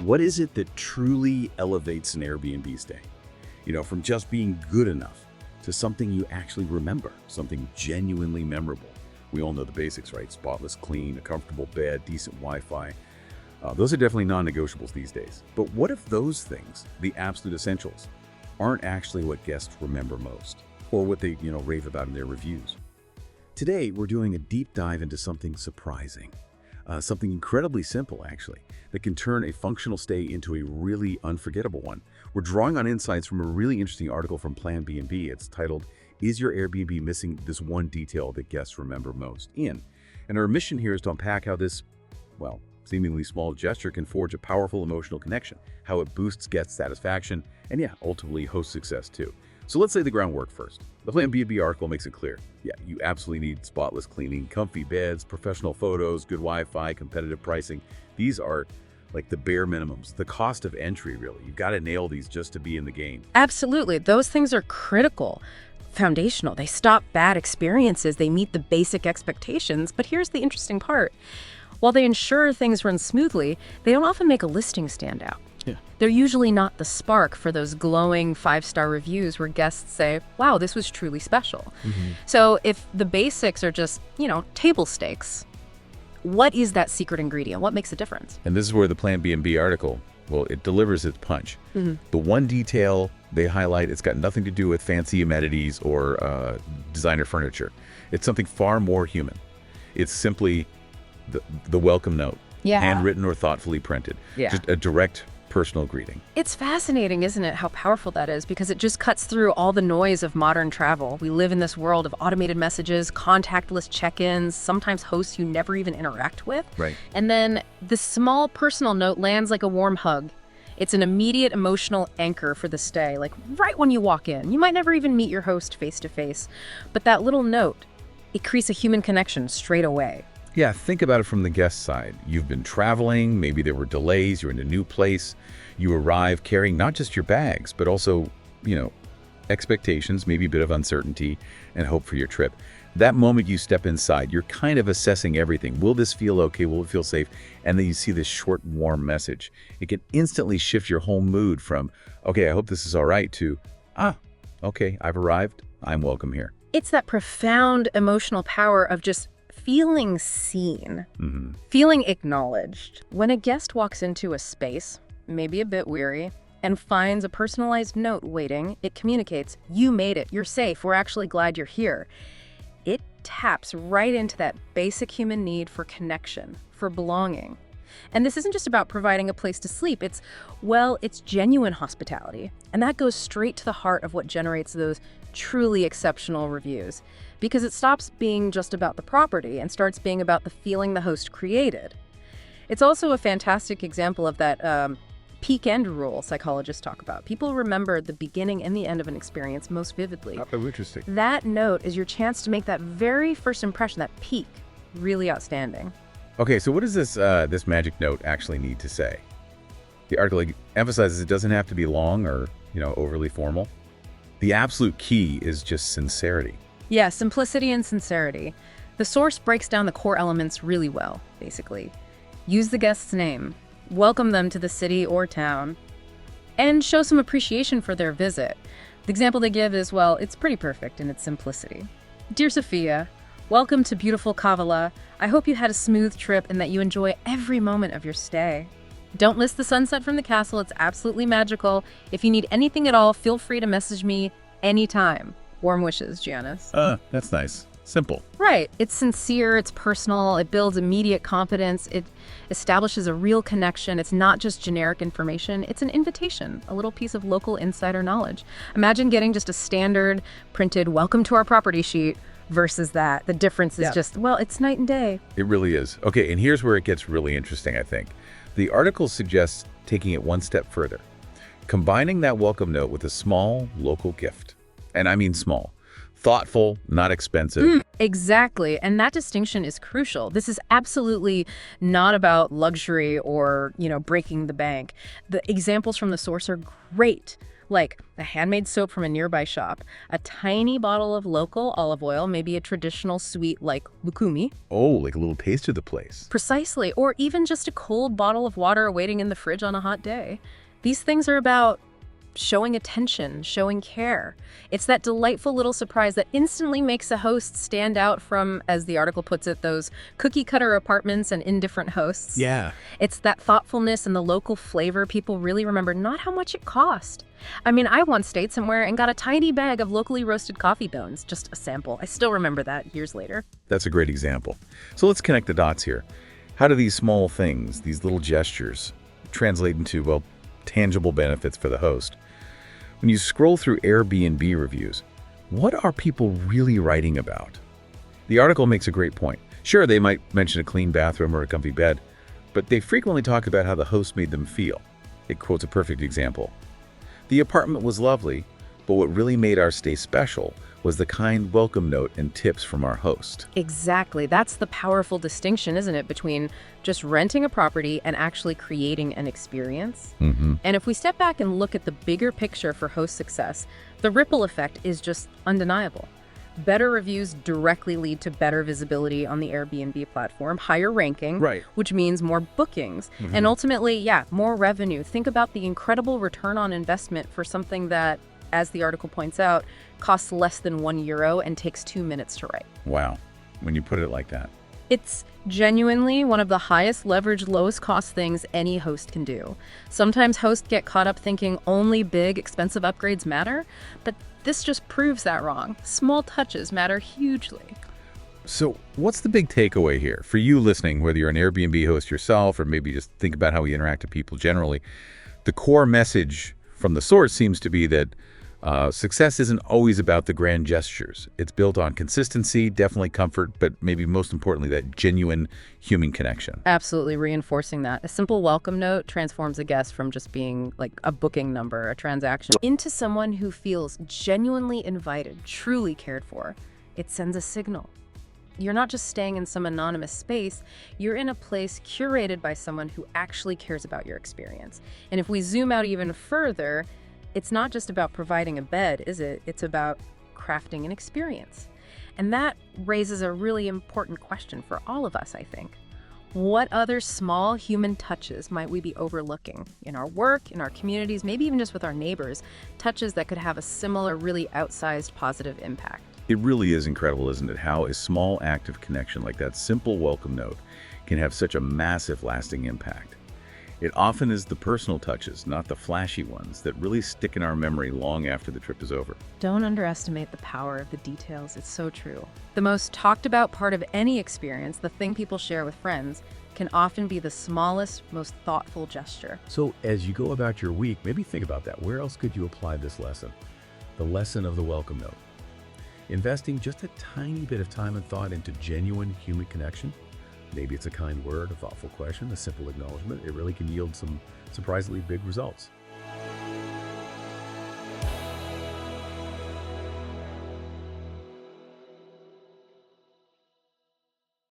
What is it that truly elevates an Airbnb stay? From just being good enough to something you actually remember, something genuinely memorable. We all know the basics, right? Spotless clean, a comfortable bed, decent Wi-Fi. Those are definitely non-negotiables these days. But what if those things, the absolute essentials, aren't actually what guests remember most, or what they, rave about in their reviews? Today, we're doing a deep dive into something surprising, something incredibly simple, actually, that can turn a functional stay into a really unforgettable one. We're drawing on insights from a really interesting article from Planbnb. It's titled, "Is Your Airbnb Missing This One Detail That Guests Remember Most?" And our mission here is to unpack how this, seemingly small gesture can forge a powerful emotional connection, how it boosts guest satisfaction, and ultimately host success too. So let's lay the groundwork first. The Planbnb article makes it clear. You absolutely need spotless cleaning, comfy beds, professional photos, good Wi-Fi, competitive pricing. These are like the bare minimums, the cost of entry, really. You've got to nail these just to be in the game. Absolutely. Those things are critical, foundational. They stop bad experiences. They meet the basic expectations. But here's the interesting part. While they ensure things run smoothly, they don't often make a listing stand out. Yeah. They're usually not the spark for those glowing 5-star reviews where guests say, wow, this was truly special. So if the basics are just, table stakes, what is that secret ingredient? What makes a difference? And this is where the Planbnb article, it delivers its punch. The one detail they highlight, it's got nothing to do with fancy amenities or designer furniture. It's something far more human. It's simply the welcome note, handwritten or thoughtfully printed. Just a direct personal greeting. It's fascinating, isn't it, how powerful that is, because it just cuts through all the noise of modern travel. We live in this world of automated messages, contactless check-ins, sometimes hosts you never even interact with. Right. And then the small personal note lands like a warm hug. It's an immediate emotional anchor for the stay, like right when you walk in. You might never even meet your host face-to-face, but that little note, it creates a human connection straight away. Yeah, think about it from the guest side. You've been traveling, maybe there were delays, you're in a new place. You arrive carrying not just your bags, but also, expectations, maybe a bit of uncertainty and hope for your trip. That moment you step inside, you're kind of assessing everything. Will this feel okay? Will it feel safe? And then you see this short, warm message. It can instantly shift your whole mood from, okay, I hope this is all right, to, okay, I've arrived. I'm welcome here. It's that profound emotional power of just feeling seen, feeling acknowledged. When a guest walks into a space, maybe a bit weary, and finds a personalized note waiting, it communicates, you made it, you're safe, we're actually glad you're here. It taps right into that basic human need for connection, for belonging. And this isn't just about providing a place to sleep, it's genuine hospitality. And that goes straight to the heart of what generates those truly exceptional reviews, because it stops being just about the property and starts being about the feeling the host created. It's also a fantastic example of that peak end rule psychologists talk about. People remember the beginning and the end of an experience most vividly. Oh, interesting. That note is your chance to make that very first impression, that peak, really outstanding. Okay, so what does this magic note actually need to say? The article emphasizes it doesn't have to be long or, overly formal. The absolute key is just sincerity. Yeah, simplicity and sincerity. The source breaks down the core elements really well, basically. Use the guest's name, welcome them to the city or town, and show some appreciation for their visit. The example they give is, it's pretty perfect in its simplicity. Dear Sophia, welcome to beautiful Kavala. I hope you had a smooth trip and that you enjoy every moment of your stay. Don't miss the sunset from the castle. It's absolutely magical. If you need anything at all, feel free to message me anytime. Warm wishes, Giannis. That's nice. Simple. Right. It's sincere, it's personal, it builds immediate confidence, it establishes a real connection. It's not just generic information, it's an invitation, a little piece of local insider knowledge. Imagine getting just a standard printed welcome to our property sheet versus that. The difference is just, it's night and day. It really is. Okay, and here's where it gets really interesting, I think. The article suggests taking it one step further, combining that welcome note with a small local gift. And I mean small. Thoughtful, not expensive. Exactly. And that distinction is crucial. This is absolutely not about luxury or, breaking the bank. The examples from the source are great. like a handmade soap from a nearby shop, a tiny bottle of local olive oil, maybe a traditional sweet like lukumi. Oh, like a little taste of the place. Precisely, or even just a cold bottle of water waiting in the fridge on a hot day. These things are about showing attention, showing care. It's that delightful little surprise that instantly makes a host stand out from, as the article puts it, those cookie-cutter apartments and indifferent hosts. Yeah. It's that thoughtfulness and the local flavor people really remember, not how much it cost. I mean, I once stayed somewhere and got a tiny bag of locally roasted coffee beans, just a sample. I still remember that years later. That's a great example. So let's connect the dots here. How do these small things, these little gestures, translate into, well, tangible benefits for the host? When you scroll through Airbnb reviews, what are people really writing about? The article makes a great point. Sure, they might mention a clean bathroom or a comfy bed, but they frequently talk about how the host made them feel. It quotes a perfect example. The apartment was lovely, but what really made our stay special was the kind welcome note and tips from our host. Exactly. That's the powerful distinction, isn't it, between just renting a property and actually creating an experience? And if we step back and look at the bigger picture for host success, the ripple effect is just undeniable. Better reviews directly lead to better visibility on the Airbnb platform, higher ranking, which means more bookings, and ultimately, more revenue. Think about the incredible return on investment for something that, as the article points out, costs less than €1 and takes 2 minutes to write. Wow, when you put it like that. It's genuinely one of the highest leverage, lowest cost things any host can do. Sometimes hosts get caught up thinking only big, expensive upgrades matter, but this just proves that wrong. Small touches matter hugely. So what's the big takeaway here? For you listening, whether you're an Airbnb host yourself or maybe just think about how we interact with people generally, the core message from the source seems to be that success isn't always about the grand gestures. It's built on consistency, definitely comfort, but maybe most importantly, that genuine human connection. Absolutely reinforcing that. A simple welcome note transforms a guest from just being like a booking number, a transaction, into someone who feels genuinely invited, truly cared for. It sends a signal. You're not just staying in some anonymous space, you're in a place curated by someone who actually cares about your experience. And if we zoom out even further, it's not just about providing a bed, is it? It's about crafting an experience. And that raises a really important question for all of us, I think. What other small human touches might we be overlooking in our work, in our communities, maybe even just with our neighbors, touches that could have a similar, really outsized positive impact? It really is incredible, isn't it, how a small act of connection like that simple welcome note can have such a massive lasting impact. It often is the personal touches, not the flashy ones, that really stick in our memory long after the trip is over. Don't underestimate the power of the details. It's so true. The most talked about part of any experience, the thing people share with friends, can often be the smallest, most thoughtful gesture. So as you go about your week, maybe think about that. Where else could you apply this lesson? The lesson of the welcome note. Investing just a tiny bit of time and thought into genuine human connection. Maybe it's a kind word, a thoughtful question, a simple acknowledgement. It really can yield some surprisingly big results.